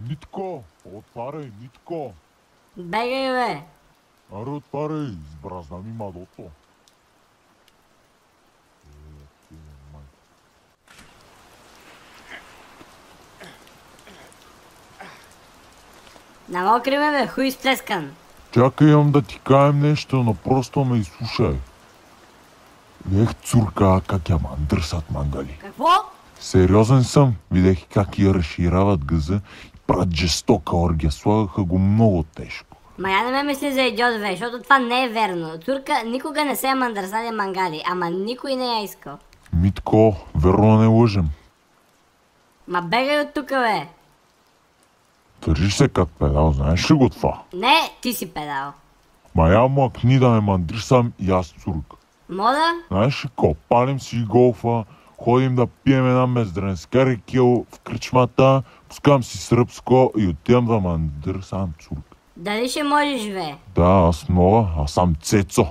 Митко, отваряй, Митко! Бегай, бе! Аре, отваряй, избразна ми мадото. Намокри ме, бе, хуй сплескан. Чакай, имам да ти кажем нещо, но просто ме изслушай. Видех цурка как я мандърсат мангали. Какво? Сериозен съм. Видех как я разширават газа и правят жестока оргия. Слагаха го много тежко. Ма я не ме мисли за идиот, бе, защото това не е верно. Цурка никога не се е мандърсали мангали, ама никой не я искал. Митко, верно не лъжем. Ма бегай от тука, бе! Държиш се като педал, знаеш ли го това? Не, ти си педал. Ма я мъкни да ме мандрисам и аз цурка. Мода? Знаеш ли ко? Палим си голфа, ходим да пием една мездренска рекил в кръчмата, пускам си сръбско и отивам да мандърсам цурка. Дали ще можеш, бе? Да, аз мога, аз съм Цецо.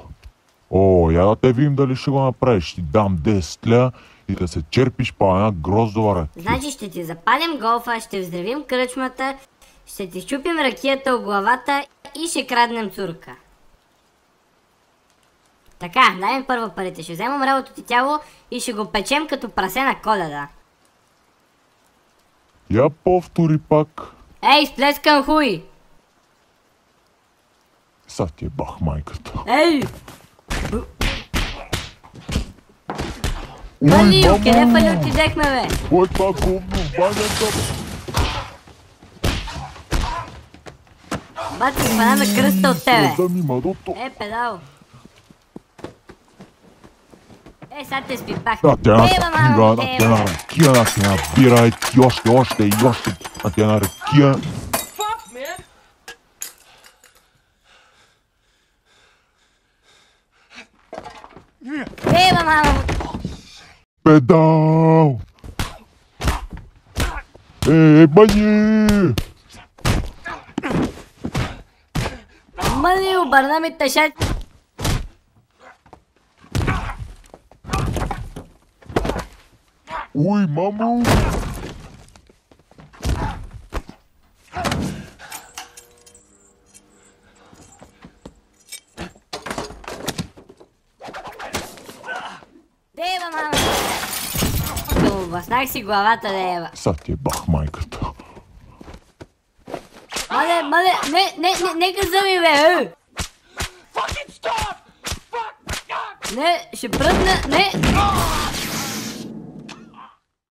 О, я да те видим дали ще го направиш. Ти дам 10 ля и да се черпиш по една гроздова ракия. Значи ще ти запалим голфа, ще взривим кръчмата, ще ти щупим ракията от главата и ще краднем цурка. Така, дай ми първо парите. Ще вземем мрелото ти тяло и ще го печем като прасе на Коледа. Я повтори пак. Ей, сплескан хуй! Са ти е бах майката. Ей! Малио, къде пали отидехме, бе? Кой това говно в банята? Бати, спадаме кръста от тебе. Да ми мадото. Е, педал. Е, сега те спипах. Да, те една Ева, пира, мамо, да те ева. една ракия, да те една бира, и още, да те една ракия. Ева, мамо. Педал! Бани! Малио, обърна ми тъшет. Ой, мамо! Ева, мамо. Обласнах си главата, Ева. Са ти е бах майката. Мале, не каза ми, бе! Не, ще пръдна, не!